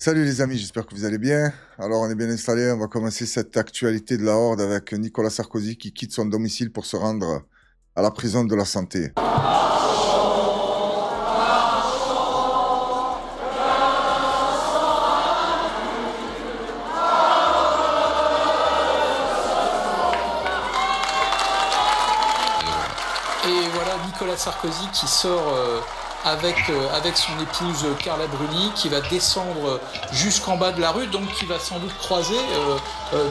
Salut les amis, j'espère que vous allez bien. Alors on est bien installé, on va commencer cette actualité de la Horde avec Nicolas Sarkozy qui quitte son domicile pour se rendre à la prison de la Santé. Et voilà Nicolas Sarkozy qui sort avec son épouse Carla Bruni, qui va descendre jusqu'en bas de la rue, donc qui va sans doute croiser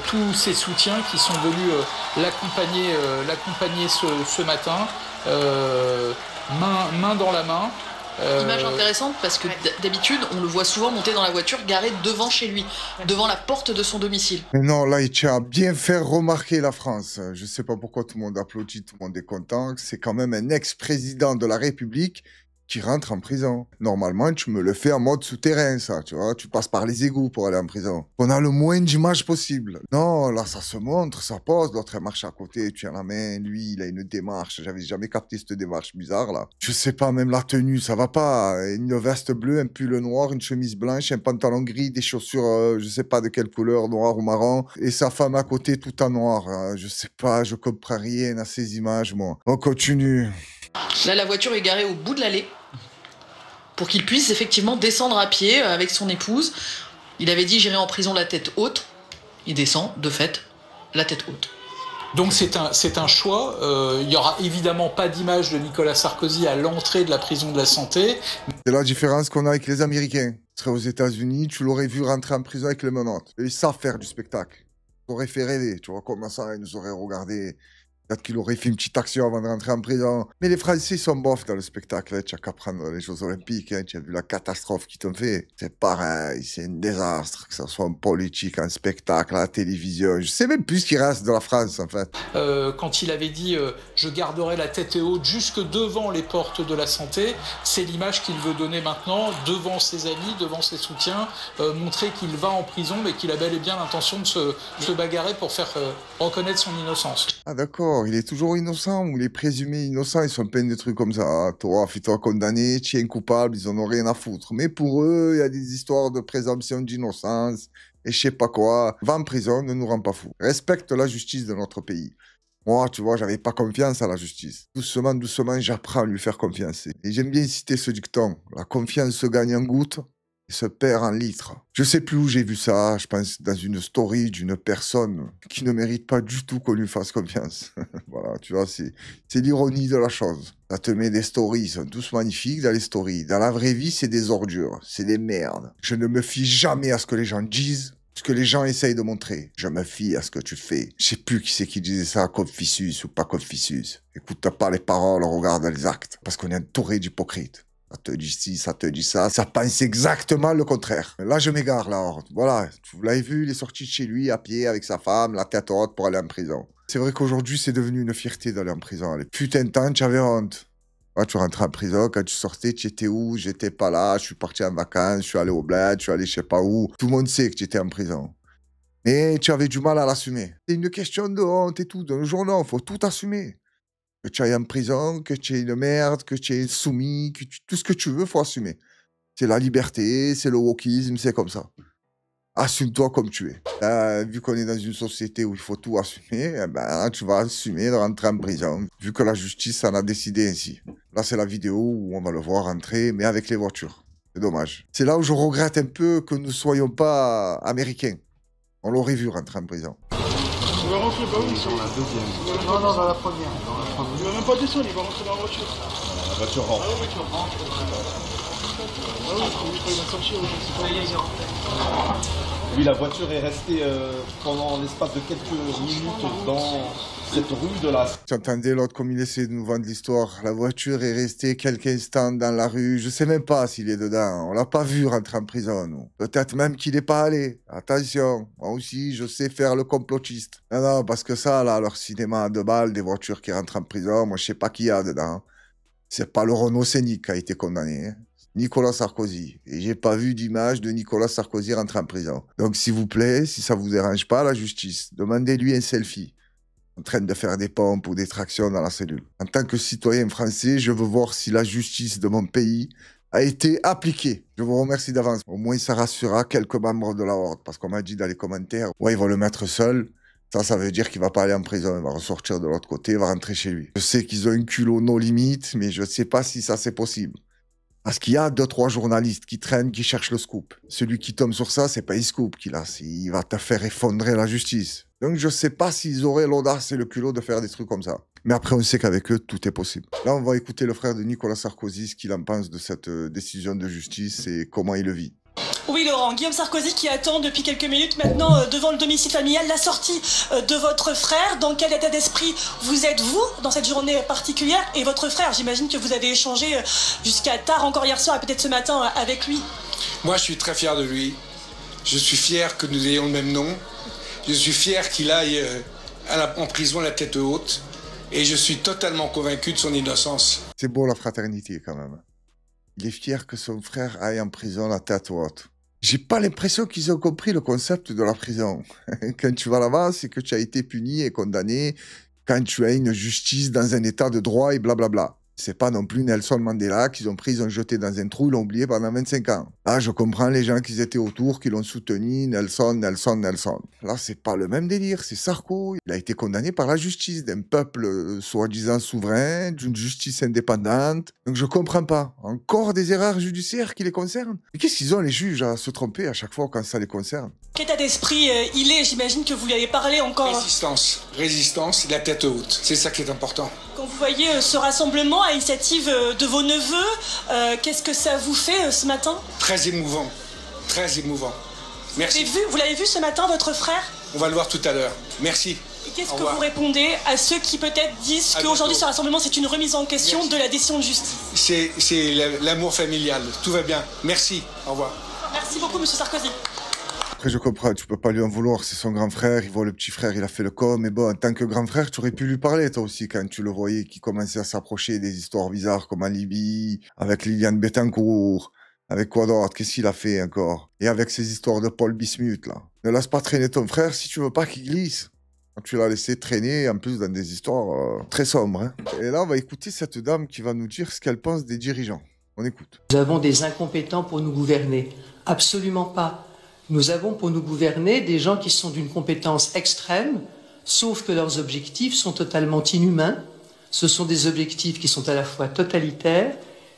tous ses soutiens qui sont venus l'accompagner ce matin, main dans la main. Image intéressante parce que d'habitude on le voit souvent monter dans la voiture garée devant chez lui, devant la porte de son domicile. Mais non, là il tient à bien faire remarquer la France. Je sais pas pourquoi tout le monde applaudit, tout le monde est content. C'est quand même un ex-président de la République qui rentre en prison. Normalement, tu me le fais en mode souterrain, ça, tu vois. Tu passes par les égouts pour aller en prison. On a le moins d'images possible. Non, là, ça se montre, ça pose, l'autre, elle marche à côté, tu as la main, lui, il a une démarche. J'avais jamais capté cette démarche bizarre, là. Je sais pas, même la tenue, ça va pas. Une veste bleue, un pull noir, une chemise blanche, un pantalon gris, des chaussures, je sais pas de quelle couleur, noir ou marron, et sa femme à côté, tout en noir. Je sais pas, je comprends rien à ces images, moi. On continue. Là, la voiture est garée au bout de l'allée pour qu'il puisse effectivement descendre à pied avec son épouse. Il avait dit j'irai en prison la tête haute. Il descend, de fait, la tête haute. Donc c'est un choix. Il n'y aura évidemment pas d'image de Nicolas Sarkozy à l'entrée de la prison de la Santé. C'est la différence qu'on a avec les Américains. Tu serais aux États-Unis, tu l'aurais vu rentrer en prison avec les menottes. Et ils savent faire du spectacle. Tu aurais fait rêver. Tu vois comment ça, ils nous auraient regardé. Peut-être qu'il aurait fait une petite action avant de rentrer en prison. Mais les Français sont bofs dans le spectacle. Hein. Tu n'as qu'à prendre les Jeux Olympiques. Hein. Tu as vu la catastrophe qu'ils t'ont fait. C'est pareil, c'est un désastre. Que ce soit en politique, en spectacle, à la télévision. Je sais même plus ce qui reste de la France, en fait. Quand il avait dit je garderai la tête haute jusque devant les portes de la Santé, c'est l'image qu'il veut donner maintenant devant ses amis, devant ses soutiens, montrer qu'il va en prison, mais qu'il a bel et bien l'intention de se bagarrer pour faire reconnaître son innocence. Ah d'accord, il est toujours innocent ou il est présumé innocent, ils sont pleins de trucs comme ça. Ah, toi, fais-toi condamner, tu es un coupable, ils en ont rien à foutre. Mais pour eux, il y a des histoires de présomption d'innocence et je sais pas quoi. Va en prison, ne nous rend pas fous. Respecte la justice de notre pays. Moi, tu vois, j'avais pas confiance à la justice. Doucement, doucement, j'apprends à lui faire confiance. Et j'aime bien citer ce dicton. La confiance se gagne en gouttes et se perd en litres. Je sais plus où j'ai vu ça, je pense dans une story d'une personne qui ne mérite pas du tout qu'on lui fasse confiance. Voilà, tu vois, c'est l'ironie de la chose. Ça te met des stories, ils sont tous magnifiques dans les stories. Dans la vraie vie, c'est des ordures, c'est des merdes. Je ne me fie jamais à ce que les gens disent, ce que les gens essayent de montrer. Je me fie à ce que tu fais. Je sais plus qui c'est qui disait ça, Confucius ou pas Confucius. Écoute pas les paroles, regarde les actes. Parce qu'on est entouré d'hypocrites. Ça te dit ci, ça te dit ça pense exactement le contraire. Là, je m'égare, là. Voilà, vous l'avez vu, il est sorti de chez lui à pied avec sa femme, la tête haute pour aller en prison. C'est vrai qu'aujourd'hui, c'est devenu une fierté d'aller en prison. Les putains de temps, tu avais honte. Ouais, tu rentrais en prison, quand tu sortais, tu étais où? J'étais pas là, je suis parti en vacances, je suis allé au bled, je suis allé je sais pas où. Tout le monde sait que tu étais en prison. Mais tu avais du mal à l'assumer. C'est une question de honte et tout. Dans jour, non, faut tout assumer. Que tu ailles en prison, que tu es une merde, que tu es soumis, tout ce que tu veux, faut assumer. C'est la liberté, c'est le wokisme, c'est comme ça. Assume-toi comme tu es. Vu qu'on est dans une société où il faut tout assumer, eh ben, tu vas assumer de rentrer en prison, vu que la justice en a décidé ainsi. Là, c'est la vidéo où on va le voir rentrer, mais avec les voitures. C'est dommage. C'est là où je regrette un peu que nous ne soyons pas américains. On l'aurait vu rentrer en prison. Il va rentrer, bah oui, sur la deuxième. Non, dans la première. Il va même pas descendre, il va rentrer dans la voiture. La voiture rentre. Ah oui, voiture rentre. Ah oui, il va sortir, je sais pas où il est. Oui, la voiture est restée pendant l'espace de quelques minutes dans cette rue de la... Tu entendais l'autre comme il essaie de nous vendre l'histoire. La voiture est restée quelques instants dans la rue. Je sais même pas s'il est dedans. On l'a pas vu rentrer en prison, nous. Peut-être même qu'il est pas allé. Attention. Moi aussi, je sais faire le complotiste. Non, non, parce que ça, là, leur cinéma à 2 balles, des voitures qui rentrent en prison, moi, je sais pas qui y a dedans. C'est pas le Renault Scénic qui a été condamné. Hein. Nicolas Sarkozy. Et j'ai pas vu d'image de Nicolas Sarkozy rentrer en prison. Donc, s'il vous plaît, si ça vous dérange pas, la justice, demandez-lui un selfie. En train de faire des pompes ou des tractions dans la cellule. En tant que citoyen français, je veux voir si la justice de mon pays a été appliquée. Je vous remercie d'avance. Au moins, ça rassurera quelques membres de la Horde, parce qu'on m'a dit dans les commentaires, ouais, ils vont le mettre seul. Ça veut dire qu'il va pas aller en prison, il va ressortir de l'autre côté, il va rentrer chez lui. Je sais qu'ils ont un culot no limite, mais je ne sais pas si ça c'est possible. Parce qu'il y a 2-3 journalistes qui traînent, qui cherchent le scoop. Celui qui tombe sur ça, c'est pas un scoop qu'il a, il va te faire effondrer la justice. Donc je sais pas s'ils auraient l'audace et le culot de faire des trucs comme ça. Mais après, on sait qu'avec eux, tout est possible. Là, on va écouter le frère de Nicolas Sarkozy, ce qu'il en pense de cette décision de justice et comment il le vit. Oui Laurent, Guillaume Sarkozy qui attend depuis quelques minutes maintenant devant le domicile familial la sortie de votre frère. Dans quel état d'esprit vous êtes-vous dans cette journée particulière? Et votre frère, j'imagine que vous avez échangé jusqu'à tard encore hier soir et peut-être ce matin avec lui. Moi je suis très fier de lui. Je suis fier que nous ayons le même nom. Je suis fier qu'il aille en prison la tête haute. Et je suis totalement convaincu de son innocence. C'est beau la fraternité quand même. Il est fier que son frère aille en prison la tête haute. J'ai pas l'impression qu'ils ont compris le concept de la prison. Quand tu vas là-bas, c'est que tu as été puni et condamné quand tu as une justice dans un état de droit et blablabla. C'est pas non plus Nelson Mandela qu'ils ont pris, ils ont jeté dans un trou, ils l'ont oublié pendant 25 ans. Là, je comprends les gens qui étaient autour, qui l'ont soutenu, Nelson. Là, c'est pas le même délire, c'est Sarko. Il a été condamné par la justice d'un peuple soi-disant souverain, d'une justice indépendante. Donc je comprends pas. Encore des erreurs judiciaires qui les concernent. Mais qu'est-ce qu'ils ont les juges à se tromper à chaque fois quand ça les concerne? Quel état d'esprit il est? J'imagine que vous lui avez parlé encore. Résistance, la tête haute. C'est ça qui est important. Quand vous voyez ce rassemblement à l'initiative de vos neveux, qu'est-ce que ça vous fait ce matin? Très émouvant. Très émouvant. Merci. Vous l'avez vu ce matin, votre frère? On va le voir tout à l'heure. Merci. Et qu'est-ce que vous répondez à ceux qui peut-être disent qu'aujourd'hui ce rassemblement c'est une remise en question de la décision de justice? C'est l'amour familial. Tout va bien. Merci. Au revoir. Merci beaucoup, monsieur Sarkozy. Après, je comprends, tu peux pas lui en vouloir, c'est son grand frère, il voit le petit frère, il a fait le com, mais bon, en tant que grand frère, tu aurais pu lui parler, toi aussi, quand tu le voyais, qui commençait à s'approcher des histoires bizarres, comme en Libye, avec Liliane Bettencourt, avec quoi d'autre, qu'est-ce qu'il a fait encore? Et avec ces histoires de Paul Bismuth, là. Ne laisse pas traîner ton frère si tu veux pas qu'il glisse. Tu l'as laissé traîner, en plus, dans des histoires très sombres. Hein. Et là, on va écouter cette dame qui va nous dire ce qu'elle pense des dirigeants. On écoute. Nous avons des incompétents pour nous gouverner. Absolument pas. Nous avons pour nous gouverner des gens qui sont d'une compétence extrême, sauf que leurs objectifs sont totalement inhumains. Ce sont des objectifs qui sont à la fois totalitaires,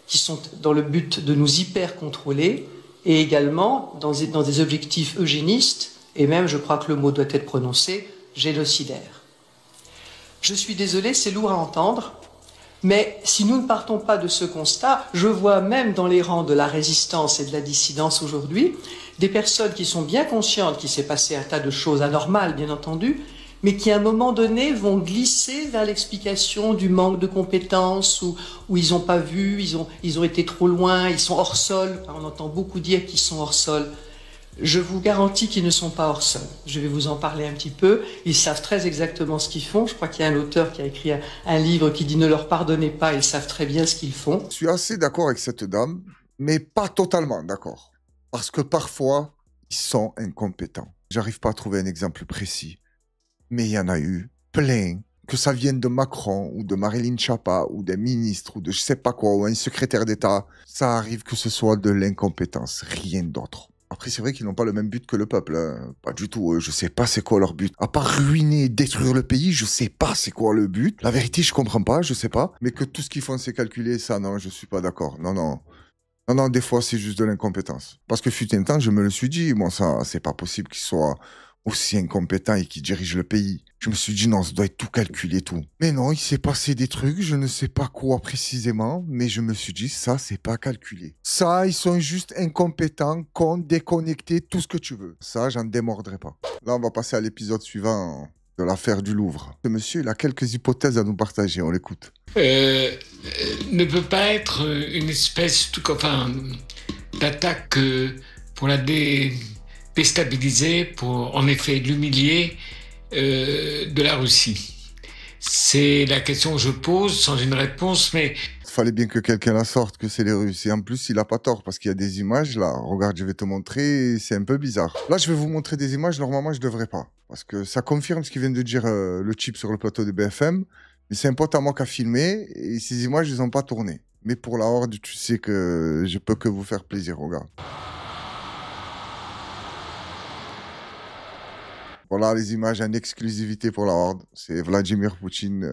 qui sont dans le but de nous hyper-contrôler, et également dans des objectifs eugénistes, et même, je crois que le mot doit être prononcé, génocidaires. Je suis désolé, c'est lourd à entendre, mais si nous ne partons pas de ce constat, je vois même dans les rangs de la résistance et de la dissidence aujourd'hui, des personnes qui sont bien conscientes qu'il s'est passé un tas de choses anormales, bien entendu, mais qui à un moment donné vont glisser vers l'explication du manque de compétences, où ils n'ont pas vu, ils ont été trop loin, ils sont hors sol. On entend beaucoup dire qu'ils sont hors sol. Je vous garantis qu'ils ne sont pas hors sol. Je vais vous en parler un petit peu. Ils savent très exactement ce qu'ils font. Je crois qu'il y a un auteur qui a écrit un livre qui dit « Ne leur pardonnez pas, ils savent très bien ce qu'ils font ». Je suis assez d'accord avec cette dame, mais pas totalement d'accord. Parce que parfois, ils sont incompétents. J'arrive pas à trouver un exemple précis. Mais il y en a eu plein. Que ça vienne de Macron, ou de Marilyn Chapa, ou des ministres, ou de je sais pas quoi, ou un secrétaire d'État. Ça arrive que ce soit de l'incompétence, rien d'autre. Après, c'est vrai qu'ils n'ont pas le même but que le peuple. Hein. Pas du tout. Je sais pas c'est quoi leur but. À part ruiner, détruire le pays, je sais pas c'est quoi le but. La vérité, je comprends pas, je sais pas. Mais que tout ce qu'ils font, c'est calculer, ça, non, je suis pas d'accord. Non, des fois, c'est juste de l'incompétence. Parce que fut un temps, je me le suis dit, moi, ça, c'est pas possible qu'ils soient aussi incompétents et qu'ils dirigent le pays. Je me suis dit, non, ça doit être tout calculé, tout. Mais non, il s'est passé des trucs, je ne sais pas quoi précisément, mais je me suis dit, ça, c'est pas calculé. Ça, ils sont juste incompétents, cons, déconnectés, tout ce que tu veux. Ça, j'en démordrai pas. Là, on va passer à l'épisode suivant de l'affaire du Louvre. Ce monsieur, il a quelques hypothèses à nous partager, on l'écoute. Ne peut pas être une espèce d'attaque pour la déstabiliser, pour en effet l'humilier de la Russie. C'est la question que je pose sans une réponse, mais... Il fallait bien que quelqu'un la sorte, que c'est les Russes. Et en plus, il a pas tort, parce qu'il y a des images, là. Regarde, je vais te montrer, c'est un peu bizarre. Là, je vais vous montrer des images, normalement, je devrais pas. Parce que ça confirme ce qu'il vient de dire le type sur le plateau de BFM. Mais c'est un pote à moi qui a filmé, et ces images, ils ont pas tourné. Mais pour la Horde, tu sais que je peux que vous faire plaisir, regarde. Voilà les images en exclusivité pour la Horde. C'est Vladimir Poutine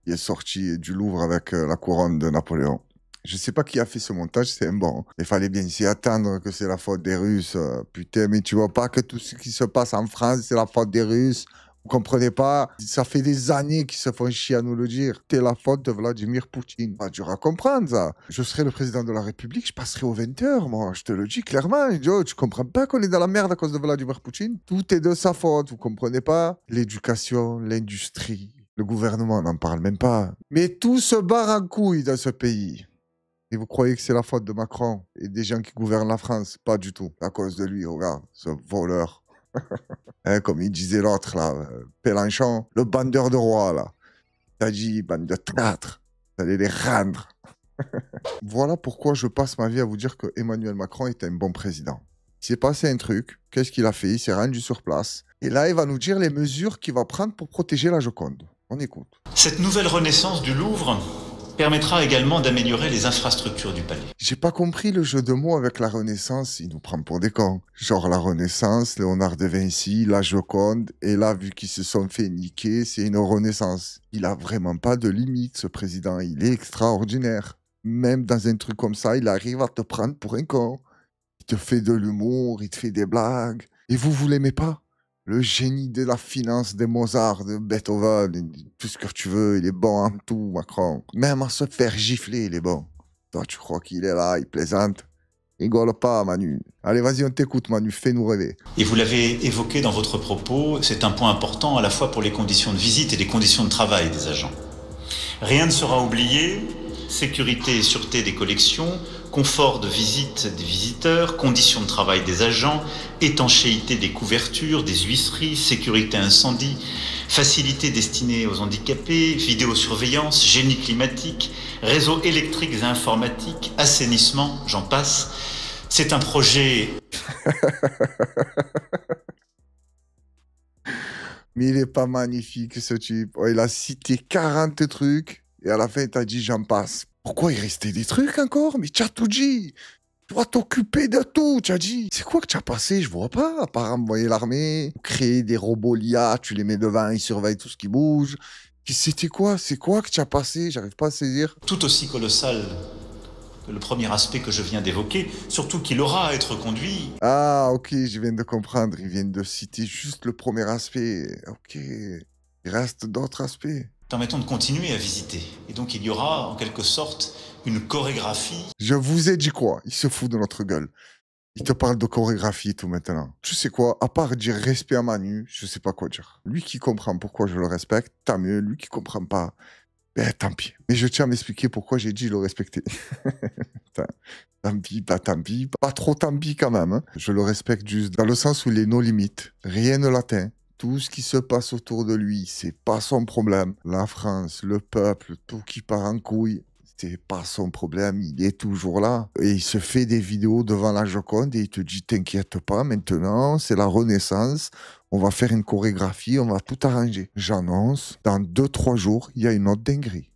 qui est sorti du Louvre avec la couronne de Napoléon. Je sais pas qui a fait ce montage, c'est un bon. Il fallait bien s'y attendre que c'est la faute des Russes. Putain, mais tu vois pas que tout ce qui se passe en France, c'est la faute des Russes. Vous comprenez pas? Ça fait des années qu'ils se font chier à nous le dire. C'est la faute de Vladimir Poutine. Pas dur à comprendre, ça. Je serais le président de la République, je passerais aux 20h, moi. Je te le dis clairement. Joe, tu comprends pas qu'on est dans la merde à cause de Vladimir Poutine? Tout est de sa faute, vous comprenez pas? L'éducation, l'industrie, le gouvernement, on n'en parle même pas. Mais tout se barre en couille dans ce pays. Et vous croyez que c'est la faute de Macron et des gens qui gouvernent la France? Pas du tout. À cause de lui, regarde, ce voleur. Hein, comme il disait l'autre, là, Pélenchon, le bandeur de roi, là. T'as dit, bande de traîtres, vous allez les rendre. Voilà pourquoi je passe ma vie à vous dire que Emmanuel Macron est un bon président. Il s'est passé un truc, qu'est-ce qu'il a fait? Il s'est rendu sur place. Et là, il va nous dire les mesures qu'il va prendre pour protéger la Joconde. On écoute. Cette nouvelle renaissance du Louvre permettra également d'améliorer les infrastructures du palais. J'ai pas compris le jeu de mots avec la Renaissance, il nous prend pour des cons. Genre la Renaissance, Léonard de Vinci, la Joconde, et là, vu qu'ils se sont fait niquer, c'est une Renaissance. Il a vraiment pas de limite, ce président, il est extraordinaire. Même dans un truc comme ça, il arrive à te prendre pour un con. Il te fait de l'humour, il te fait des blagues. Et vous l'aimez pas? Le génie de la finance de Mozart, de Beethoven, tout ce que tu veux, il est bon en tout, Macron. Même à se faire gifler, il est bon. Toi, tu crois qu'il est là, il plaisante? Rigole pas, Manu. Allez, vas-y, on t'écoute, Manu, fais-nous rêver. Et vous l'avez évoqué dans votre propos, c'est un point important à la fois pour les conditions de visite et les conditions de travail des agents. Rien ne sera oublié, sécurité et sûreté des collections, confort de visite des visiteurs, conditions de travail des agents, étanchéité des couvertures, des huisseries, sécurité incendie, facilité destinée aux handicapés, vidéosurveillance, génie climatique, réseaux électriques et informatiques, assainissement, j'en passe. C'est un projet... Mais il est pas magnifique, ce type. Oh, il a cité 40 trucs et à la fin, il t'a dit j'en passe. Pourquoi il restait des trucs encore? Mais tu as tout dit. Tu dois t'occuper de tout, tu as dit. C'est quoi que tu as passé? Je vois pas. À part envoyer l'armée, créer des robots l'IA, tu les mets devant, ils surveillent tout ce qui bouge. C'était quoi? C'est quoi que tu as passé? J'arrive pas à saisir. Tout aussi colossal que le premier aspect que je viens d'évoquer, surtout qu'il aura à être conduit. Ah, ok, je viens de comprendre. Ils viennent de citer juste le premier aspect. Ok. Il reste d'autres aspects. Permettons de continuer à visiter. Et donc il y aura, en quelque sorte, une chorégraphie. Je vous ai dit quoi? Il se fout de notre gueule. Il te parle de chorégraphie et tout maintenant. Tu sais quoi? À part dire respect à Manu, je sais pas quoi dire. Lui qui comprend pourquoi je le respecte, tant mieux. Lui qui comprend pas, ben tant pis. Mais je tiens à m'expliquer pourquoi j'ai dit le respecter. Tant pis, pas tant pis. Pas trop tant pis quand même. Hein. Je le respecte juste dans le sens où il est nos limites. Rien ne l'atteint. Tout ce qui se passe autour de lui, c'est pas son problème. La France, le peuple, tout qui part en couille, c'est pas son problème. Il est toujours là. Et il se fait des vidéos devant la Joconde et il te dit t'inquiète pas, maintenant c'est la Renaissance. On va faire une chorégraphie, on va tout arranger. J'annonce, dans 2-3 jours, il y a une autre dinguerie.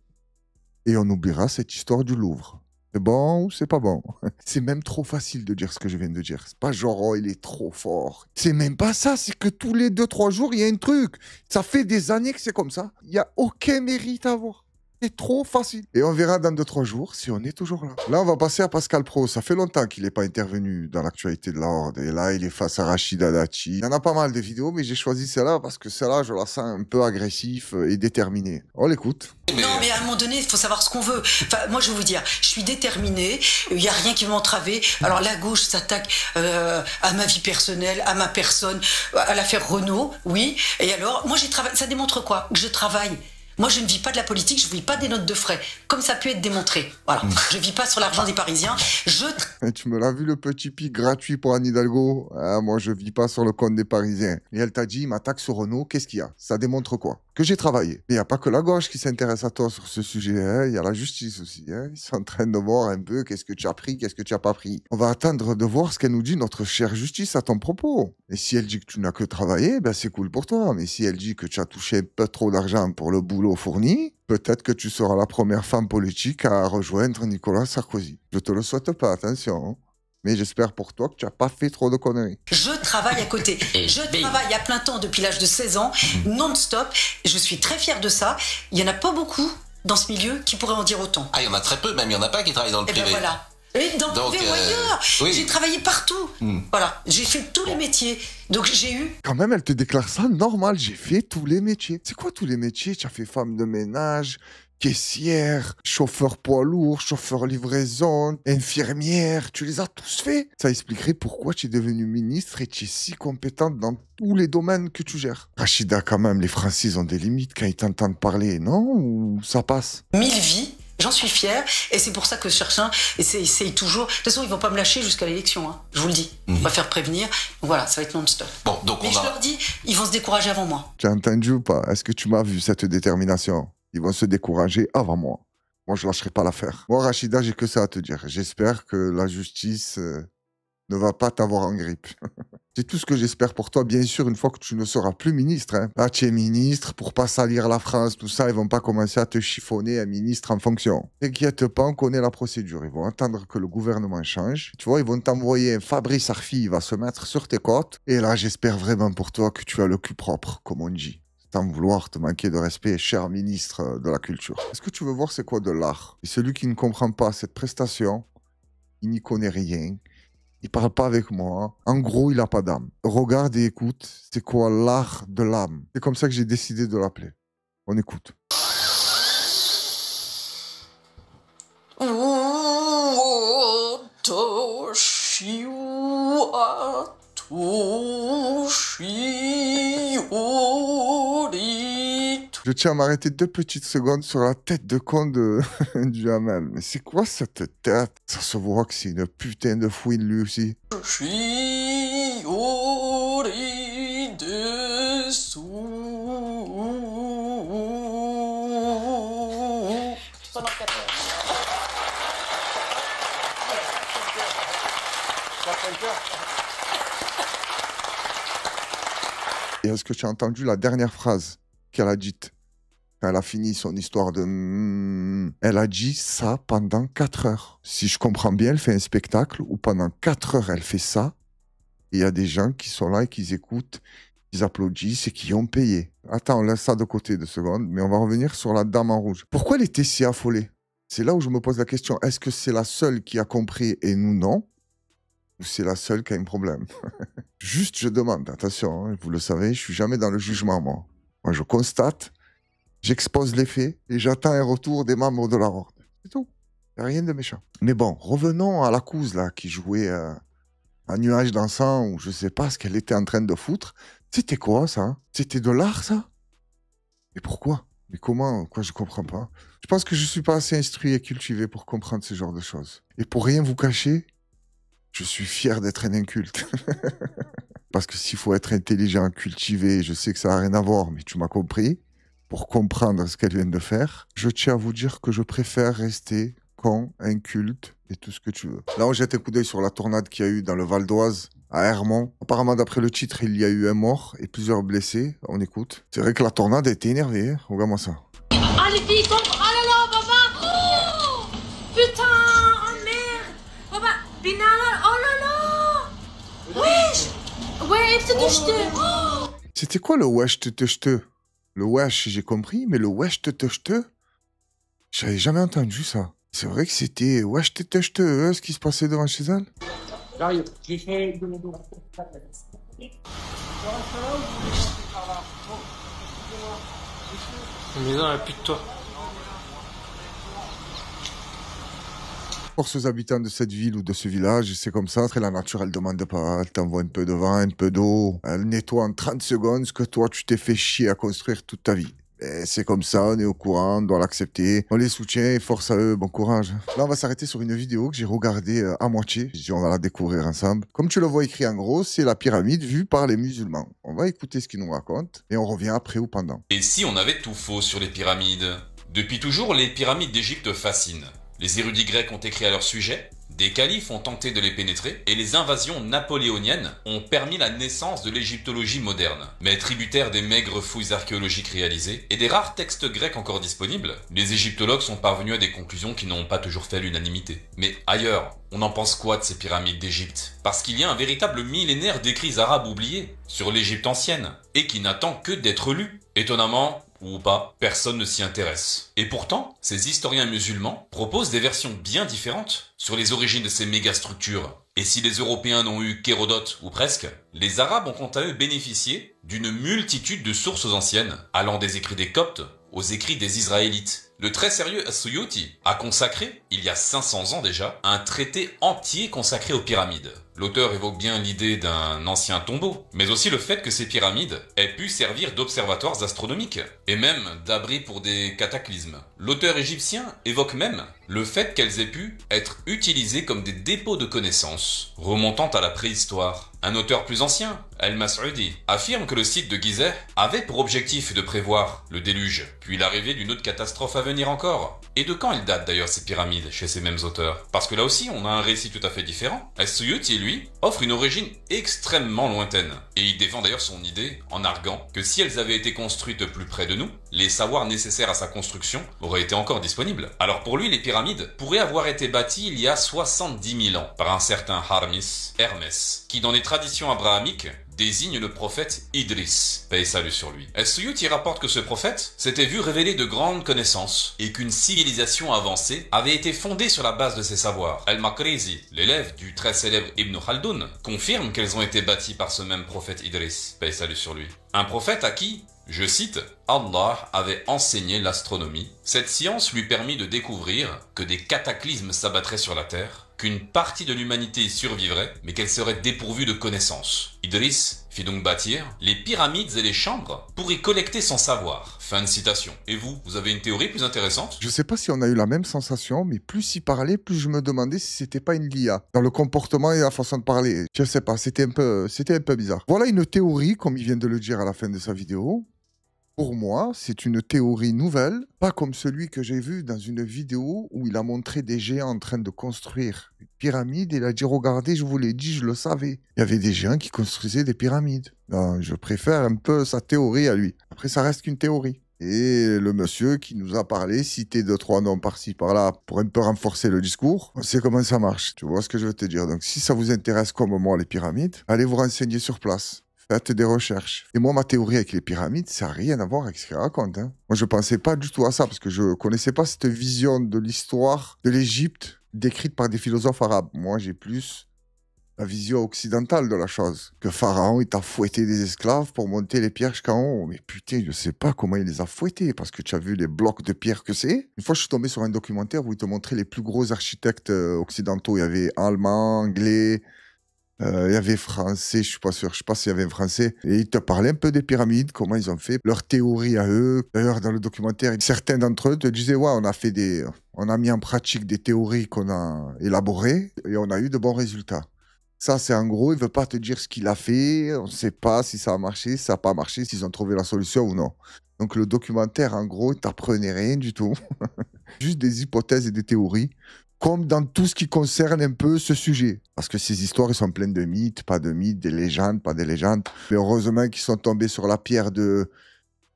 Et on oubliera cette histoire du Louvre. C'est bon ou c'est pas bon? C'est même trop facile de dire ce que je viens de dire. C'est pas genre, oh, il est trop fort. C'est même pas ça, c'est que tous les 2-3 jours, il y a un truc. Ça fait des années que c'est comme ça. Il n'y a aucun mérite à avoir. C'est trop facile. Et on verra dans 2-3 jours si on est toujours là. Là, on va passer à Pascal Praud. Ça fait longtemps qu'il n'est pas intervenu dans l'actualité de la Horde. Et là, il est face à Rachida Dati. Il y en a pas mal de vidéos, mais j'ai choisi celle-là parce que celle-là, je la sens un peu agressif et déterminé. On l'écoute. Non, mais à un moment donné, il faut savoir ce qu'on veut. Enfin, moi, je vais vous dire, je suis déterminée. Il n'y a rien qui va m'entraver. Alors, la gauche s'attaque à ma vie personnelle, à ma personne, à l'affaire Renault, oui. Et alors, moi, j'ai travaillé. Ça démontre quoi? Que je travaille. Moi, je ne vis pas de la politique, je ne vis pas des notes de frais, comme ça peut être démontré. Voilà, je ne vis pas sur l'argent des Parisiens. Tu me l'as vu, le petit pic gratuit pour Anne Hidalgo? Ah, moi, je ne vis pas sur le compte des Parisiens. Et elle t'a dit, il m'attaque sur Renault, qu'est-ce qu'il y a? Ça démontre quoi? Que j'ai travaillé. Mais il n'y a pas que la gauche qui s'intéresse à toi sur ce sujet. Hein. Il y a la justice aussi. Hein. Ils sont en train de voir un peu qu'est-ce que tu as pris, qu'est-ce que tu n'as pas pris. On va attendre de voir ce qu'elle nous dit, notre chère justice, à ton propos. Et si elle dit que tu n'as que travaillé, ben c'est cool pour toi. Mais si elle dit que tu as touché un peu trop d'argent pour le boulot boulot fourni, peut-être que tu seras la première femme politique à rejoindre Nicolas Sarkozy. Je te le souhaite pas, attention. Hein. Mais j'espère pour toi que tu n'as pas fait trop de conneries. Je travaille à côté. Je travaille à plein temps depuis l'âge de 16 ans, non-stop. Je suis très fière de ça. Il n'y en a pas beaucoup dans ce milieu qui pourraient en dire autant. Ah, il y en a très peu, même il n'y en a pas qui travaillent dans le privé. Ben voilà. Et dans le privé ou ailleurs. Oui. J'ai travaillé partout. Voilà. J'ai fait tous les métiers. Donc j'ai eu... Quand même, elle te déclare ça normal. J'ai fait tous les métiers. C'est quoi tous les métiers? Tu as fait femme de ménage, caissière, chauffeur poids lourd, chauffeur livraison, infirmière. Tu les as tous faits. Ça expliquerait pourquoi tu es devenue ministre et tu es si compétente dans tous les domaines que tu gères. Rachida, quand même, les Français ont des limites quand ils t'entendent parler, non? Ou ça passe? 1000 vies. J'en suis fière, et c'est pour ça que certains essayent toujours. De toute façon, ils vont pas me lâcher jusqu'à l'élection, hein, je vous le dis. On va faire prévenir. Donc voilà, ça va être non-stop. Bon, donc mais je leur dis, ils vont se décourager avant moi. Tu as entendu ou pas? Est-ce que tu m'as vu cette détermination? Ils vont se décourager avant moi. Moi, je lâcherai pas l'affaire. Moi, Rachida, j'ai que ça à te dire. J'espère que la justice ne va pas t'avoir en grippe. C'est tout ce que j'espère pour toi, bien sûr, une fois que tu ne seras plus ministre. Hein. Là, tu es ministre, pour pas salir la France, tout ça, ils vont pas commencer à te chiffonner un ministre en fonction. T'inquiète pas, on connaît la procédure. Ils vont attendre que le gouvernement change. Tu vois, ils vont t'envoyer un Fabrice Arfi, il va se mettre sur tes côtes. Et là, j'espère vraiment pour toi que tu as le cul propre, comme on dit. Sans vouloir te manquer de respect, cher ministre de la Culture. Est-ce que tu veux voir c'est quoi de l'art? Et celui qui ne comprend pas cette prestation, il n'y connaît rien. Il parle pas avec moi. En gros, il a pas d'âme. Regarde et écoute, c'est quoi l'art de l'âme? C'est comme ça que j'ai décidé de l'appeler. On écoute. Je tiens à m'arrêter 2 petites secondes sur la tête de con de Jamel. Mais c'est quoi cette tête? Ça se voit que c'est une putain de fouine lui aussi. Je suis au lit dessous. Pendant 4 heures. Et est-ce que tu as entendu la dernière phrase qu'elle a dite quand elle a fini son histoire de... Elle a dit ça pendant 4 heures. Si je comprends bien, elle fait un spectacle où pendant 4 heures, elle fait ça. Et il y a des gens qui sont là et qui écoutent, qui applaudissent et qui ont payé. Attends, on laisse ça de côté 2 secondes, mais on va revenir sur la dame en rouge. Pourquoi elle était si affolée? C'est là où je me pose la question. Est-ce que c'est la seule qui a compris et nous non? Ou c'est la seule qui a un problème? Juste, je demande, attention, hein, vous le savez, je suis jamais dans le jugement, moi. Moi, je constate, j'expose les faits et j'attends un retour des membres de la Horde. C'est tout. Il n'y a rien de méchant. Mais bon, revenons à l'accuse, là, qui jouait un nuage d'encens ou je sais pas ce qu'elle était en train de foutre. C'était quoi, ça? C'était de l'art, ça? Mais pourquoi? Mais comment? Quoi, je comprends pas. Je pense que je suis pas assez instruit et cultivé pour comprendre ce genre de choses. Et pour rien vous cacher, je suis fier d'être un inculte. Parce que s'il faut être intelligent, cultivé, je sais que ça n'a rien à voir, mais tu m'as compris, pour comprendre ce qu'elle vient de faire, je tiens à vous dire que je préfère rester con, inculte et tout ce que tu veux. Là, on jette un coup d'œil sur la tornade qu'il y a eu dans le Val d'Oise, à Hermont. Apparemment, d'après le titre, il y a eu un mort et plusieurs blessés. On écoute. C'est vrai que la tornade a été énervée. Hein. Regarde-moi ça. Ah, les filles tombent. Oh là là, papa. Oh, putain, oh merde. Papa, binalar, oh là là. Wesh. Ouais, hepsi düştü. Oh. C'était quoi le wesh te te? Le wesh, j'ai compris, mais le wesh te te? J'avais jamais entendu ça. C'est vrai que c'était wesh te te, ce qui se passait devant chez elle? J'arrive, j'ai fait de mon Mais non, elle pue de toi. Pour ces habitants de cette ville ou de ce village, c'est comme ça. La nature, elle demande pas. Elle t'envoie un peu de vent, un peu d'eau. Elle nettoie en 30 secondes ce que toi, tu t'es fait chier à construire toute ta vie. Et c'est comme ça, on est au courant, on doit l'accepter. On les soutient et force à eux, bon courage. Là, on va s'arrêter sur une vidéo que j'ai regardée à moitié. J'ai dit, on va la découvrir ensemble. Comme tu le vois écrit en gros, c'est la pyramide vue par les musulmans. On va écouter ce qu'ils nous racontent et on revient après ou pendant. Et si on avait tout faux sur les pyramides? Depuis toujours, les pyramides d'Égypte fascinent. Les érudits grecs ont écrit à leur sujet. Des califes ont tenté de les pénétrer et les invasions napoléoniennes ont permis la naissance de l'égyptologie moderne. Mais tributaires des maigres fouilles archéologiques réalisées et des rares textes grecs encore disponibles, les égyptologues sont parvenus à des conclusions qui n'ont pas toujours fait l'unanimité. Mais ailleurs, on en pense quoi de ces pyramides d'Égypte? Parce qu'il y a un véritable millénaire d'écrits arabes oubliés sur l'Égypte ancienne et qui n'attend que d'être lu. Étonnamment, ou pas, personne ne s'y intéresse. Et pourtant, ces historiens musulmans proposent des versions bien différentes sur les origines de ces mégastructures. Et si les Européens n'ont eu qu'Hérodote, ou presque, les Arabes ont quant à eux bénéficié d'une multitude de sources anciennes, allant des écrits des Coptes aux écrits des Israélites. Le très sérieux As-Suyuti a consacré, il y a 500 ans déjà, un traité entier consacré aux pyramides. L'auteur évoque bien l'idée d'un ancien tombeau, mais aussi le fait que ces pyramides aient pu servir d'observatoires astronomiques, et même d'abris pour des cataclysmes. L'auteur égyptien évoque même le fait qu'elles aient pu être utilisées comme des dépôts de connaissances, remontant à la préhistoire. Un auteur plus ancien, Al-Mas'udi, affirme que le site de Gizeh avait pour objectif de prévoir le déluge, puis l'arrivée d'une autre catastrophe à venir encore. Et de quand ils datent d'ailleurs ces pyramides chez ces mêmes auteurs? Parce que là aussi on a un récit tout à fait différent. As-Suyuti, lui, offre une origine extrêmement lointaine. Et il défend d'ailleurs son idée en arguant que si elles avaient été construites plus près de nous, les savoirs nécessaires à sa construction auraient été encore disponibles. Alors pour lui, les pyramides pourraient avoir été bâties il y a 70 000 ans par un certain Hermès, qui dans les traditions abrahamiques désigne le prophète Idris, paix et salut sur lui. As-Suyuti rapporte que ce prophète s'était vu révéler de grandes connaissances et qu'une civilisation avancée avait été fondée sur la base de ses savoirs. Al-Makrizi, l'élève du très célèbre Ibn Khaldoun, confirme qu'elles ont été bâties par ce même prophète Idris, paix et salut sur lui. Un prophète à qui, je cite, Allah avait enseigné l'astronomie. Cette science lui permit de découvrir que des cataclysmes s'abattraient sur la Terre, qu'une partie de l'humanité y survivrait, mais qu'elle serait dépourvue de connaissances. Idriss fit donc bâtir les pyramides et les chambres pour y collecter son savoir. Fin de citation. Et vous avez une théorie plus intéressante? Je sais pas si on a eu la même sensation, mais plus il parlait, plus je me demandais si c'était pas une LIA. Dans le comportement et la façon de parler. Je sais pas, c'était un peu bizarre. Voilà une théorie, comme il vient de le dire à la fin de sa vidéo. Pour moi, c'est une théorie nouvelle, pas comme celui que j'ai vu dans une vidéo où il a montré des géants en train de construire une pyramide et il a dit « Regardez, je vous l'ai dit, je le savais ». Il y avait des géants qui construisaient des pyramides. Non, je préfère un peu sa théorie à lui. Après, ça reste qu'une théorie. Et le monsieur qui nous a parlé, cité 2-3 noms par-ci, par-là, pour un peu renforcer le discours, on sait comment ça marche. Tu vois ce que je veux te dire. Donc, si ça vous intéresse comme moi, les pyramides, allez vous renseigner sur place. Faites des recherches. Et moi, ma théorie avec les pyramides, ça n'a rien à voir avec ce qu'il raconte. Hein. Moi, je ne pensais pas du tout à ça, parce que je ne connaissais pas cette vision de l'histoire de l'Égypte décrite par des philosophes arabes. Moi, j'ai plus la vision occidentale de la chose. Que Pharaon, il t'a fouetté des esclaves pour monter les pierres jusqu'en haut. Mais putain, je ne sais pas comment il les a fouettés, parce que tu as vu les blocs de pierre que c'est. Une fois, je suis tombé sur un documentaire où il te montrait les plus gros architectes occidentaux. Il y avait allemands, anglais... il y avait français, je suis pas sûr, je sais pas s'il y avait un français. Et ils te parlaient un peu des pyramides, comment ils ont fait, leur théorie à eux. D'ailleurs, dans le documentaire, certains d'entre eux te disaient, ouais, on a mis en pratique des théories qu'on a élaborées et on a eu de bons résultats. Ça, c'est en gros, il veut pas te dire ce qu'il a fait, on sait pas si ça a marché, si ça n'a pas marché, s'ils ont trouvé la solution ou non. Donc le documentaire, en gros, il t'apprenait rien du tout. Juste des hypothèses et des théories. Comme dans tout ce qui concerne un peu ce sujet. Parce que ces histoires, elles sont pleines de mythes, des légendes, pas des légendes. Mais heureusement qu'ils sont tombés sur la pierre de...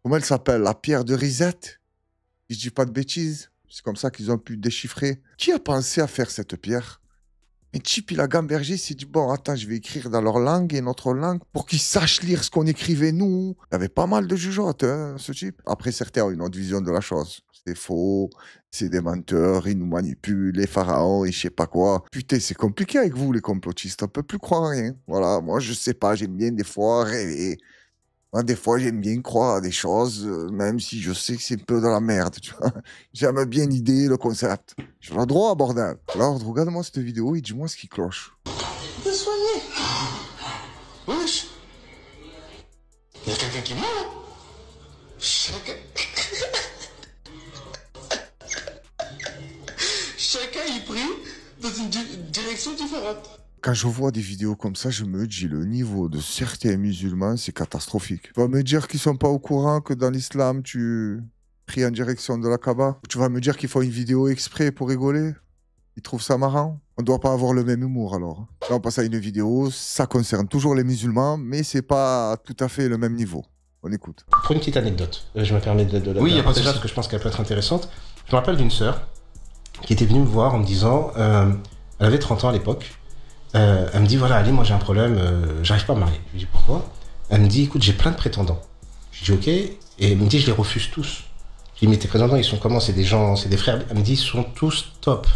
Comment elle s'appelle? La pierre de Risette? Si je dis pas de bêtises. C'est comme ça qu'ils ont pu déchiffrer. Qui a pensé à faire cette pierre? Mais Chip, il a gambergé, il s'est dit, bon, attends, je vais écrire dans leur langue et notre langue pour qu'ils sachent lire ce qu'on écrivait, nous. Il y avait pas mal de jugeotes, hein, ce type. Après, certains ont une autre vision de la chose. C'est faux, c'est des menteurs, ils nous manipulent, les pharaons et je sais pas quoi. Putain, c'est compliqué avec vous, les complotistes, on peut plus croire à rien. Voilà, moi, je sais pas, j'aime bien des fois rêver. Moi, des fois, j'aime bien croire à des choses, même si je sais que c'est un peu de la merde, tu vois. J'aime bien l'idée, le concept. J'ai le droit, bordel. Alors, regarde-moi cette vidéo et dis-moi ce qui cloche. T'es soigné. Wesh. Il y a quelqu'un qui meurt. Chacun y prie dans une direction différente. Quand je vois des vidéos comme ça, je me dis le niveau de certains musulmans, c'est catastrophique. Tu vas me dire qu'ils sont pas au courant que dans l'islam, tu pries en direction de la Kaaba. Tu vas me dire qu'ils font une vidéo exprès pour rigoler. Ils trouvent ça marrant. On doit pas avoir le même humour alors. Là, on passe à une vidéo, ça concerne toujours les musulmans, mais c'est pas tout à fait le même niveau. On écoute. Pour une petite anecdote, je me permets de la Oui, partager parce que je pense qu'elle peut être intéressante. Je me rappelle d'une sœur qui était venue me voir en me disant, elle avait 30 ans à l'époque, elle me dit voilà Ali, moi j'ai un problème, j'arrive pas à me marier. Je lui dis pourquoi? Elle me dit écoute, j'ai plein de prétendants. Je dis ok, et elle me dit je les refuse tous. Je dis mais tes prétendants ils sont comment? C'est des gens, c'est des frères? Elle me dit ils sont tous top.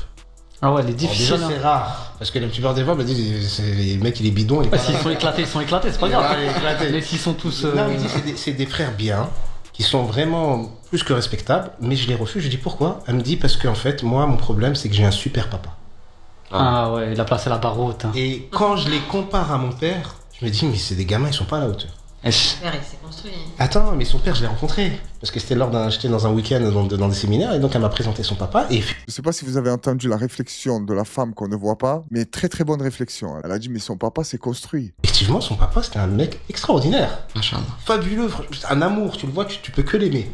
Ah ouais, elle est difficile. Déjà, c'est rare. Parce que la plupart des fois, elle me dit, le mec, il est bidon. S'ils sont éclatés, c'est pas grave. Mais s'ils sont tous. Non, elle me dit, c'est des frères bien, qui sont vraiment plus que respectables, mais je les refuse. Je dis pourquoi? Elle me dit, parce qu'en fait, moi, mon problème, c'est que j'ai un super papa. Ah ouais, il a placé la barre haute. Hein. Et quand je les compare à mon père, je me dis, mais c'est des gamins, ils sont pas à la hauteur. Son père, il s'est construit. Attends, mais son père, je l'ai rencontré. Parce que j'étais dans un week-end dans des séminaires, et donc elle m'a présenté son papa. Et... Je sais pas si vous avez entendu la réflexion de la femme qu'on ne voit pas, mais très très bonne réflexion. Elle a dit, mais son papa s'est construit. Effectivement, son papa, c'était un mec extraordinaire. Fabuleux, un amour, tu le vois, tu peux que l'aimer.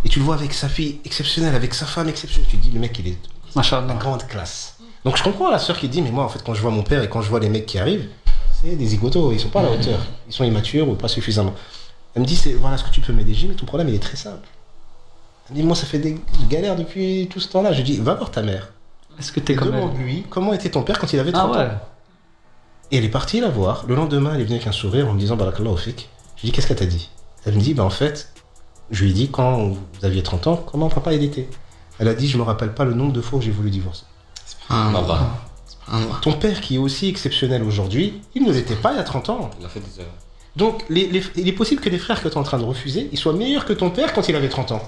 Et tu le vois avec sa fille exceptionnelle, avec sa femme exceptionnelle. Tu te dis, le mec, il est de grande classe. Donc je comprends la sœur qui dit, mais moi, en fait, quand je vois mon père et quand je vois les mecs qui arrivent, c'est des zigotos, ils sont pas à la hauteur. Ils sont immatures ou pas suffisamment. Elle me dit, voilà ce que tu peux m'aider, mais ton problème, il est très simple. Elle me dit, moi, ça fait des galères depuis tout ce temps-là. Je dis, va voir ta mère. Est-ce que t'es comme elle? Demande-lui comment était ton père quand il avait 30 ans. Et elle est partie la voir. Le lendemain, elle est venue avec un sourire en me disant, barakallahu fik. Je dis, qu'est-ce qu'elle t'a dit? Elle me dit, en fait, je lui ai dit, quand vous aviez 30 ans, comment papa il était? Elle a dit, je me rappelle pas le nombre de fois où j'ai voulu divorcer. Ton père, qui est aussi exceptionnel aujourd'hui, il ne l'était pas il y a 30 ans. Il a fait des erreurs. Donc, il est possible que les frères que tu es en train de refuser, ils soient meilleurs que ton père quand il avait 30 ans.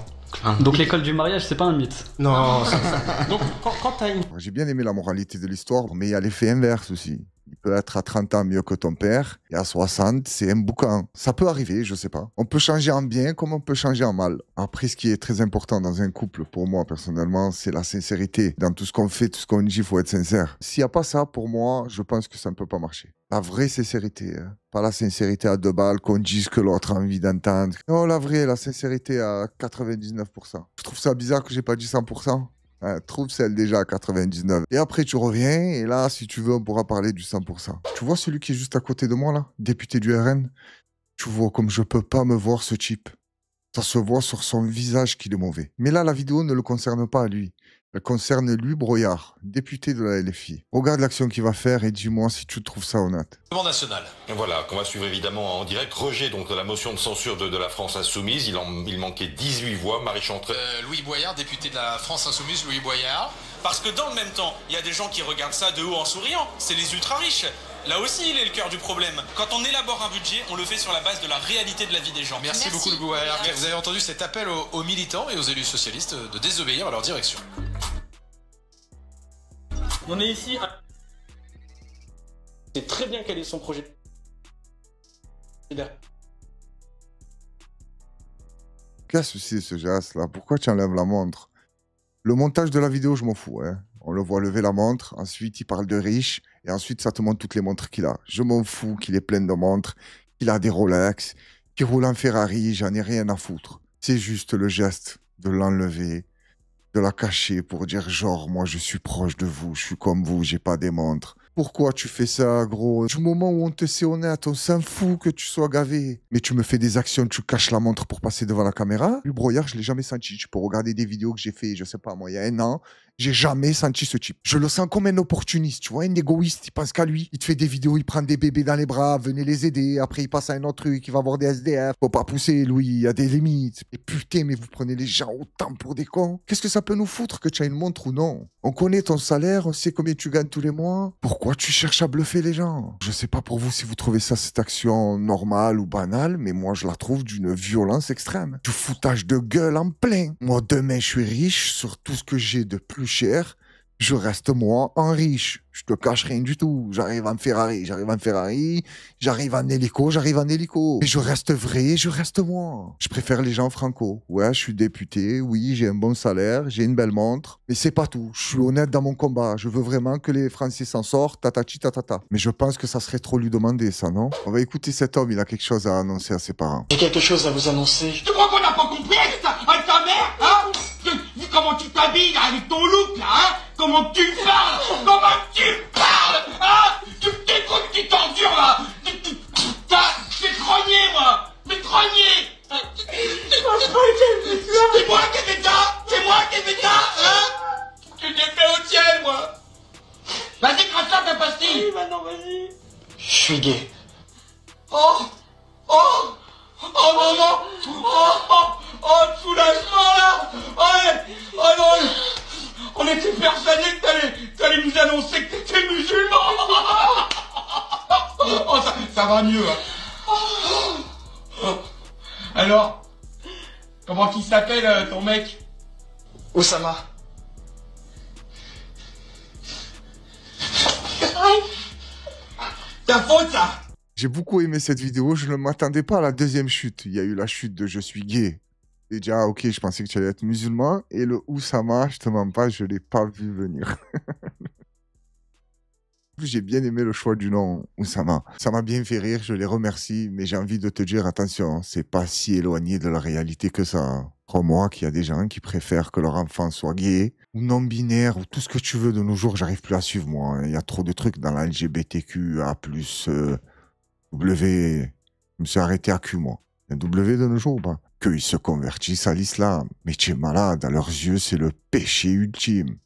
Donc l'école du mariage, c'est pas un mythe. Non, ça. Donc, quand tu as une... J'ai bien aimé la moralité de l'histoire, mais il y a l'effet inverse aussi. Il peut être à 30 ans mieux que ton père, et à 60, c'est un boucan. Ça peut arriver, je sais pas. On peut changer en bien comme on peut changer en mal. Après, ce qui est très important dans un couple, pour moi, personnellement, c'est la sincérité. Dans tout ce qu'on fait, tout ce qu'on dit, il faut être sincère. S'il n'y a pas ça, pour moi, je pense que ça ne peut pas marcher. La vraie sincérité, hein. Pas la sincérité à 2 balles, qu'on dise que l'autre a envie d'entendre. Non, la vraie, la sincérité à 99%. Je trouve ça bizarre que j'ai pas dit 100%. Trouve celle déjà à 99. Et après, tu reviens, et là, si tu veux, on pourra parler du 100%. Tu vois celui qui est juste à côté de moi, là, député du RN? Tu vois comme je peux pas me voir ce type. Ça se voit sur son visage qu'il est mauvais. Mais là, la vidéo ne le concerne pas à lui. Elle concerne lui, Broyard, député de la LFI. Regarde l'action qu'il va faire et dis-moi si tu trouves ça honnête. National. Voilà, qu'on va suivre évidemment en direct. Rejet donc de la motion de censure de la France Insoumise. Il manquait 18 voix. Marie Chantrel. Louis Boyard, député de la France Insoumise, Louis Boyard. Parce que dans le même temps, il y a des gens qui regardent ça de haut en souriant. C'est les ultra riches. Là aussi, il est le cœur du problème. Quand on élabore un budget, on le fait sur la base de la réalité de la vie des gens. Merci beaucoup, Louis Boyard. Vous avez entendu cet appel aux militants et aux élus socialistes de désobéir à leur direction. On est ici. C'est très bien quel est son projet. Qu'est-ce que c'est ce geste-là? Pourquoi tu enlèves la montre? Le montage de la vidéo, je m'en fous. Hein. On le voit lever la montre, ensuite il parle de riche, et ensuite ça te montre toutes les montres qu'il a. Je m'en fous qu'il est plein de montres, qu'il a des Rolex, qu'il roule en Ferrari, j'en ai rien à foutre. C'est juste le geste de l'enlever, de la cacher pour dire genre, moi je suis proche de vous, je suis comme vous, j'ai pas des montres. Pourquoi tu fais ça, gros? Du moment où on te sait honnête, on s'en fout que tu sois gavé. Mais tu me fais des actions, tu caches la montre pour passer devant la caméra. Lui, Broyard, je l'ai jamais senti. Tu peux regarder des vidéos que j'ai fait, je sais pas moi, il y a 1 an. J'ai jamais senti ce type. Je le sens comme un opportuniste, tu vois, un égoïste, il pense qu'à lui. Il te fait des vidéos, il prend des bébés dans les bras, venez les aider. Après, il passe à un autre truc, il va voir des SDF. Faut pas pousser, Louis, il y a des limites. Et putain, mais vous prenez les gens autant pour des cons. Qu'est-ce que ça peut nous foutre que tu as une montre ou non? On connaît ton salaire, on sait combien tu gagnes tous les mois. Pourquoi tu cherches à bluffer les gens? Je sais pas pour vous si vous trouvez ça, cette action normale ou banale, mais moi, je la trouve d'une violence extrême. Du foutage de gueule en plein. Moi, demain, je suis riche sur tout ce que j'ai de plus cher. Je reste moi en riche. Je te cache rien du tout. J'arrive en Ferrari, j'arrive en hélico. Mais je reste vrai, je reste moi. Je préfère les gens franco. Ouais, je suis député, oui, j'ai un bon salaire, j'ai une belle montre. Mais c'est pas tout. Je suis honnête dans mon combat. Je veux vraiment que les Français s'en sortent, tatati tatata. Mais je pense que ça serait trop lui demander, ça, non? On va écouter cet homme, il a quelque chose à annoncer à ses parents. J'ai quelque chose à vous annoncer. Tu crois qu'on n'a pas compris ça avec ta mère, hein? Vu comment tu t'habilles avec ton look là, hein? Comment tu me parles? Comment tu me parles? Hein? T'es quoi que tu t'endures là? T'es grogné moi! T'es grogné! C'est moi qui ai fait ça! C'est moi qui ai fait ça! Hein? Tu t'es fait au ciel moi! Vas-y, crache-toi ta pastille! Oui, maintenant, vas-y. Je suis gay. Oh! Oh! Oh maman! Oh, soulagement là! Oh non! On était persuadés que t'allais nous annoncer que t'étais musulman! Oh, ça va mieux, hein. Alors, comment qu'il s'appelle ton mec? Oussama. Ta faute, ça! J'ai beaucoup aimé cette vidéo, je ne m'attendais pas à la deuxième chute. Il y a eu la chute de « Je suis gay ». Déjà, ok, je pensais que tu allais être musulman. Et le Oussama, je te mens pas, je l'ai pas vu venir. En plus, j'ai bien aimé le choix du nom, Oussama. Ça m'a bien fait rire, je les remercie. Mais j'ai envie de te dire, attention, c'est pas si éloigné de la réalité que ça. Crois-moi qu'il y a des gens qui préfèrent que leur enfant soit gay, ou non-binaire, ou tout ce que tu veux de nos jours. J'arrive plus à suivre, moi. Il y a trop de trucs dans la LGBTQA+, W. Je me suis arrêté à Q, moi. Il y a W de nos jours ou pas? Qu'ils se convertissent à l'islam. Mais tu es malade, à leurs yeux, c'est le péché ultime.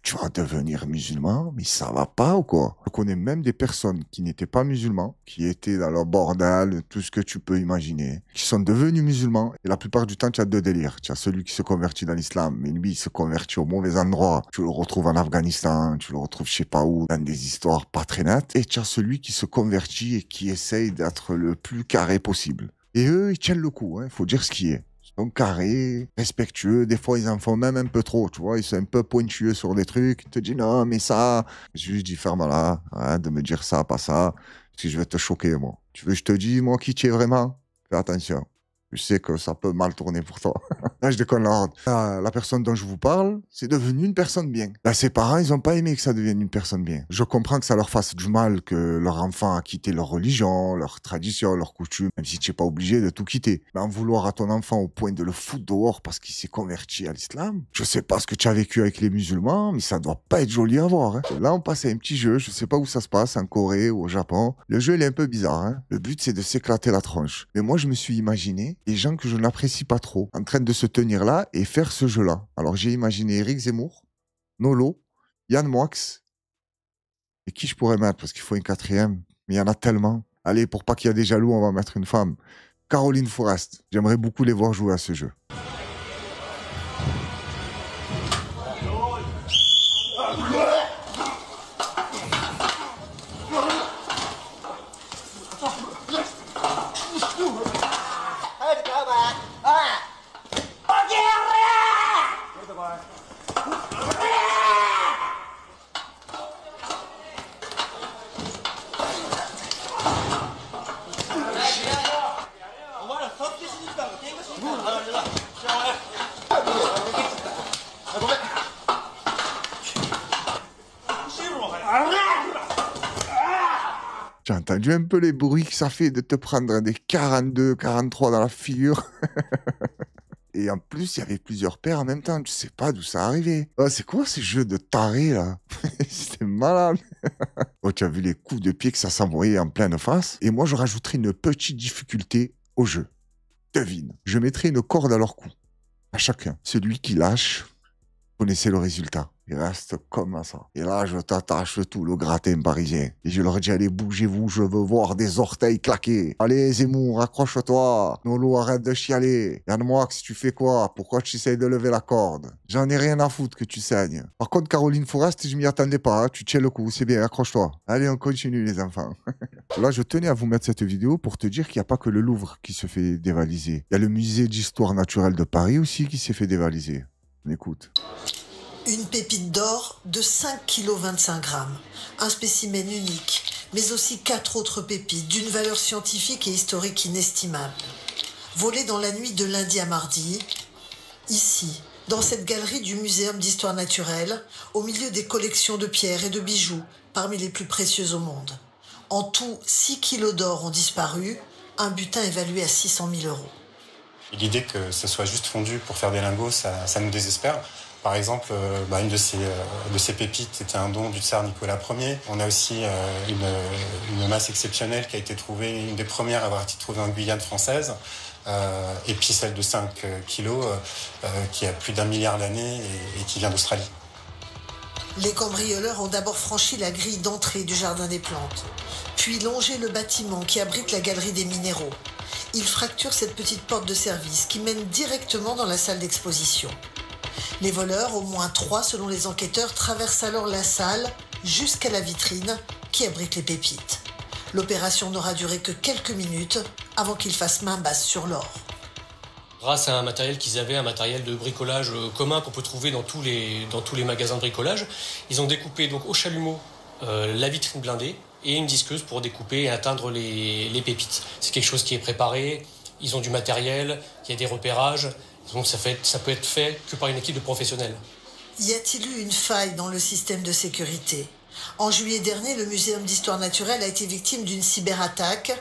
Tu vas devenir musulman, mais ça va pas ou quoi? Je connais même des personnes qui n'étaient pas musulmans, qui étaient dans leur bordel, tout ce que tu peux imaginer, qui sont devenus musulmans. Et la plupart du temps, tu as deux délires. Tu as celui qui se convertit dans l'islam, mais lui, il se convertit au mauvais endroit. Tu le retrouves en Afghanistan, tu le retrouves je sais pas où, dans des histoires pas très nettes. Et tu as celui qui se convertit et qui essaye d'être le plus carré possible. Et eux, ils tiennent le coup, hein. Faut dire ce qui est. Ils sont carrés, respectueux. Des fois, ils en font même un peu trop, tu vois. Ils sont un peu pointueux sur des trucs. Ils te disent non, mais ça. Je lui dis ferme-la, hein, de me dire ça, pas ça. Parce que je vais te choquer, moi. Tu veux que je te dise, moi, qui tu es vraiment? Fais attention. Je sais que ça peut mal tourner pour toi. Là, je déconne la personne dont je vous parle, c'est devenu une personne bien. Là, ses parents, ils ont pas aimé que ça devienne une personne bien. Je comprends que ça leur fasse du mal que leur enfant a quitté leur religion, leur tradition, leur coutume, même si tu n'es pas obligé de tout quitter. Mais en vouloir à ton enfant au point de le foutre dehors parce qu'il s'est converti à l'islam, je sais pas ce que tu as vécu avec les musulmans, mais ça doit pas être joli à voir. Hein. Là, on passe à un petit jeu, je sais pas où ça se passe, en Corée ou au Japon. Le jeu, il est un peu bizarre. Hein. Le but, c'est de s'éclater la tronche. Mais moi, je me suis imaginé des gens que je n'apprécie pas trop, en train de se tenir là et faire ce jeu-là. Alors j'ai imaginé Éric Zemmour, Nolo, Yann Moix, et qui je pourrais mettre, parce qu'il faut une quatrième, mais il y en a tellement. Allez, pour pas qu'il y ait des jaloux, on va mettre une femme. Caroline Forest, j'aimerais beaucoup les voir jouer à ce jeu. J'ai entendu un peu les bruits que ça fait de te prendre des 42, 43 dans la figure. Et en plus, il y avait plusieurs paires en même temps. Tu sais pas d'où ça arrivait. Oh, c'est quoi ces jeux de tarés, là? C'était malade. Oh, tu as vu les coups de pied que ça s'envoyait en pleine face. Et moi, je rajouterais une petite difficulté au jeu. Devine. Je mettrais une corde à leur cou. À chacun. Celui qui lâche, connaissez le résultat. Il reste comme ça. Et là, je t'attache tout le gratin parisien. Et je leur dis, allez, bougez-vous, je veux voir des orteils claquer. Allez, Zemmour, accroche-toi. Nolo, arrête de chialer. Yann Moix, tu fais quoi? Pourquoi tu essayes de lever la corde? J'en ai rien à foutre que tu saignes. Par contre, Caroline Forest, je m'y attendais pas. Hein. Tu tiens le coup, c'est bien, accroche-toi. Allez, on continue, les enfants. Là, je tenais à vous mettre cette vidéo pour te dire qu'il n'y a pas que le Louvre qui se fait dévaliser. Il y a le musée d'histoire naturelle de Paris aussi qui s'est fait dévaliser. On écoute. Une pépite d'or de 5,25 kg, un spécimen unique, mais aussi 4 autres pépites d'une valeur scientifique et historique inestimable. Volées dans la nuit de lundi à mardi, ici, dans cette galerie du Muséum d'histoire naturelle, au milieu des collections de pierres et de bijoux, parmi les plus précieuses au monde. En tout, 6 kilos d'or ont disparu, un butin évalué à 600 000 €. L'idée que ce soit juste fondu pour faire des lingots, ça nous désespère. Par exemple, une de ces pépites, c'était un don du tsar Nicolas Ier. On a aussi une masse exceptionnelle qui a été trouvée, une des premières à avoir été trouvée en Guyane française. Et puis celle de 5 kilos qui a plus d'1 milliard d'années et qui vient d'Australie. Les cambrioleurs ont d'abord franchi la grille d'entrée du Jardin des Plantes, puis longé le bâtiment qui abrite la galerie des minéraux. Ils fracturent cette petite porte de service qui mène directement dans la salle d'exposition. Les voleurs, au moins 3 selon les enquêteurs, traversent alors la salle jusqu'à la vitrine qui abrite les pépites. L'opération n'aura duré que quelques minutes avant qu'ils fassent main basse sur l'or. Grâce à un matériel qu'ils avaient, un matériel de bricolage commun qu'on peut trouver dans tous les magasins de bricolage, ils ont découpé donc au chalumeau la vitrine blindée et une disqueuse pour découper et atteindre les pépites. C'est quelque chose qui est préparé, ils ont du matériel, il y a des repérages, donc ça peut être fait que par une équipe de professionnels. Y a-t-il eu une faille dans le système de sécurité ? En juillet dernier, le Muséum d'histoire naturelle a été victime d'une cyberattaque.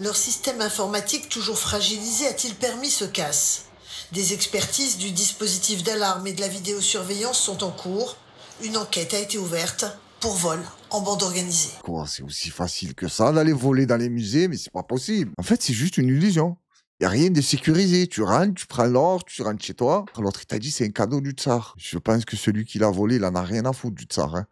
Leur système informatique, toujours fragilisé, a-t-il permis ce casse ? Des expertises du dispositif d'alarme et de la vidéosurveillance sont en cours. Une enquête a été ouverte pour vol en bande organisée. Quoi, c'est aussi facile que ça d'aller voler dans les musées, mais c'est pas possible. En fait, c'est juste une illusion. Il n'y a rien de sécurisé. Tu rentres, tu prends l'or, tu rentres chez toi. L'autre, il t'a dit c'est un cadeau du tsar. Je pense que celui qui l'a volé, il en a rien à foutre du tsar. Hein.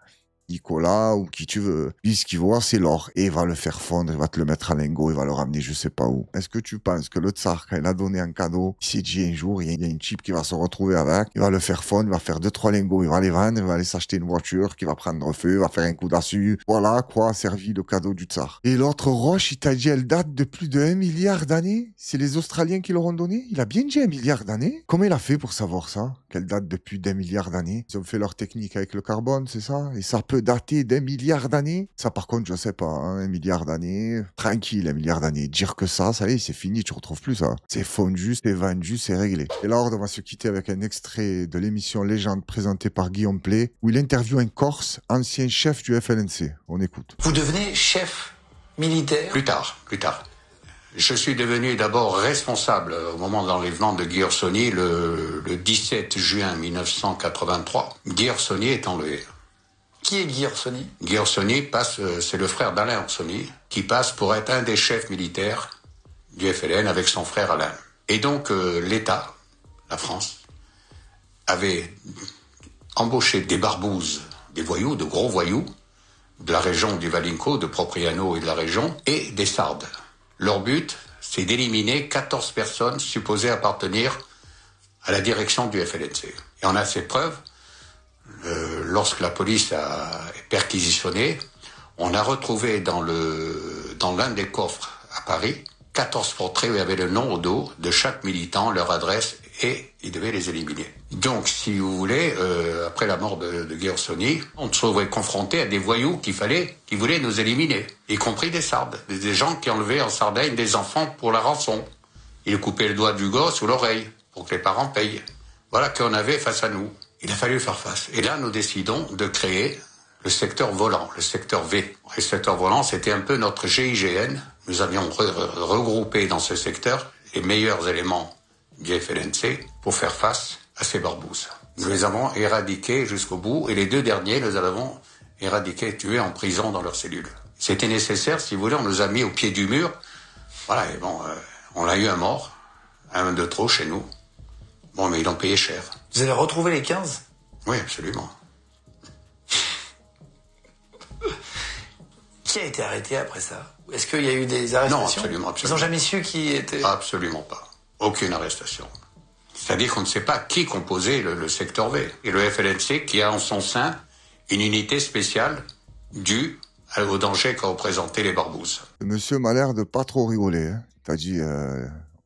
Nicolas ou qui tu veux. Lui, ce qu'il voit, c'est l'or. Et il va le faire fondre, il va te le mettre à lingot, il va le ramener je sais pas où. Est-ce que tu penses que le tsar, quand il a donné un cadeau, il s'est dit un jour, il y a une chip qui va se retrouver avec, il va le faire fondre, il va faire 2-3 lingots, il va les vendre, il va aller s'acheter une voiture qui va prendre feu, il va faire un coup d'assu. Voilà à quoi a servi le cadeau du tsar. Et l'autre roche, il t'a dit, elle date de plus de 1 milliard d'années. C'est les Australiens qui l'auront donné. Il a bien dit 1 milliard d'années. Comment il a fait pour savoir ça? Qu'elle date de plus d'1 milliard d'années? Ils ont fait leur technique avec le carbone, c'est ça? Et ça peut dater d'1 milliard d'années? Ça, par contre, je sais pas, hein, 1 milliard d'années. Tranquille, 1 milliard d'années. Dire que ça y est, c'est fini, tu retrouves plus ça. C'est fondu, c'est vendu, c'est réglé. Et là, on va se quitter avec un extrait de l'émission Légende présentée par Guillaume Play, où il interviewe un Corse, ancien chef du FLNC. On écoute. Vous devenez chef militaire? Plus tard. Je suis devenu d'abord responsable au moment de l'enlèvement de Guy Orsoni le 17 juin 1983. Guy Orsoni est enlevé. Qui est Guy Orsoni? Guy Orsoni c'est le frère d'Alain Orsoni, qui passe pour être un des chefs militaires du FLN avec son frère Alain. Et donc l'État, la France, avait embauché des barbouzes, des voyous, de gros voyous, de la région du Valinco, de Propriano et de la région, et des Sardes. Leur but, c'est d'éliminer 14 personnes supposées appartenir à la direction du FLNC. Et on a fait preuve, lorsque la police a perquisitionné, on a retrouvé dans l'un des coffres à Paris 14 portraits où il y avait le nom au dos de chaque militant, leur adresse, et ils devaient les éliminer. Donc, si vous voulez, après la mort de Guy Orsoni, on se trouvait confronté à des voyous qui voulaient nous éliminer, y compris des Sardes, des gens qui enlevaient en Sardaigne des enfants pour la rançon. Ils coupaient le doigt du gosse ou l'oreille pour que les parents payent. Voilà qu'on avait face à nous. Il a fallu faire face. Et là, nous décidons de créer le secteur volant, le secteur V. Le secteur volant, c'était un peu notre GIGN. Nous avions regroupé dans ce secteur les meilleurs éléments du FLNC pour faire face à ces barbouzes. Nous les avons éradiqués jusqu'au bout, et les 2 derniers, nous les avons éradiqués, tués en prison dans leurs cellules. C'était nécessaire, si vous voulez, on nous a mis au pied du mur. Voilà, et bon, on a eu un mort, un de trop chez nous. Bon, mais ils l'ont payé cher. Vous avez retrouvé les 15? Oui, absolument. Qui a été arrêté après ça? Est-ce qu'il y a eu des arrestations? Non, absolument. Ils n'ont jamais su qui était... Absolument pas. Aucune arrestation. C'est-à-dire qu'on ne sait pas qui composait le secteur V. Et le FLNC qui a en son sein une unité spéciale due au danger qu'a représenté les barbouzes. Monsieur m'a l'air de pas trop rigoler. Hein. T'as dit,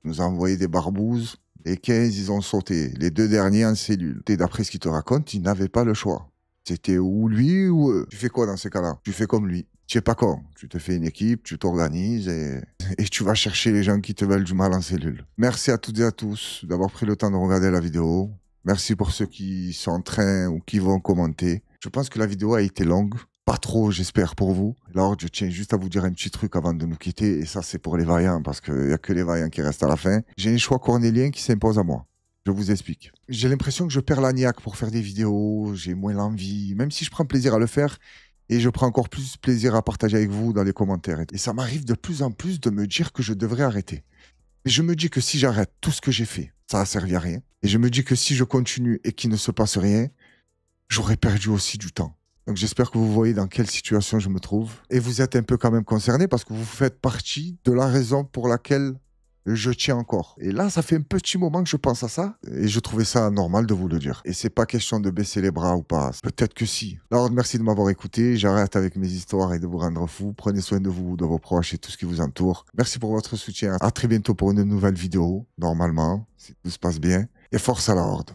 nous a envoyé des barbouzes. Les 15, ils ont sauté. Les 2 derniers en cellule. Et d'après ce qu'il te raconte, ils n'avaient pas le choix. C'était ou lui ou eux. Tu fais quoi dans ces cas-là? Tu fais comme lui. Tu es pas con. Tu te fais une équipe, tu t'organises et tu vas chercher les gens qui te veulent du mal en cellule. Merci à toutes et à tous d'avoir pris le temps de regarder la vidéo. Merci pour ceux qui sont en train ou qui vont commenter. Je pense que la vidéo a été longue. Pas trop, j'espère, pour vous. Alors, je tiens juste à vous dire un petit truc avant de nous quitter. Et ça, c'est pour les vaillants, parce qu'il n'y a que les vaillants qui restent à la fin. J'ai un choix cornélien qui s'impose à moi. Je vous explique. J'ai l'impression que je perds la niaque pour faire des vidéos, j'ai moins l'envie, même si je prends plaisir à le faire, et je prends encore plus plaisir à partager avec vous dans les commentaires. Et ça m'arrive de plus en plus de me dire que je devrais arrêter. Mais je me dis que si j'arrête tout ce que j'ai fait, ça n'a servi à rien. Et je me dis que si je continue et qu'il ne se passe rien, j'aurais perdu aussi du temps. Donc j'espère que vous voyez dans quelle situation je me trouve. Et vous êtes un peu quand même concerné parce que vous faites partie de la raison pour laquelle je tiens encore. Et là, ça fait un petit moment que je pense à ça. Et je trouvais ça normal de vous le dire. Et c'est pas question de baisser les bras ou pas. Peut-être que si. Alors, merci de m'avoir écouté. J'arrête avec mes histoires et de vous rendre fou. Prenez soin de vous, de vos proches et tout ce qui vous entoure. Merci pour votre soutien. À très bientôt pour une nouvelle vidéo. Normalement, si tout se passe bien. Et force à la Horde.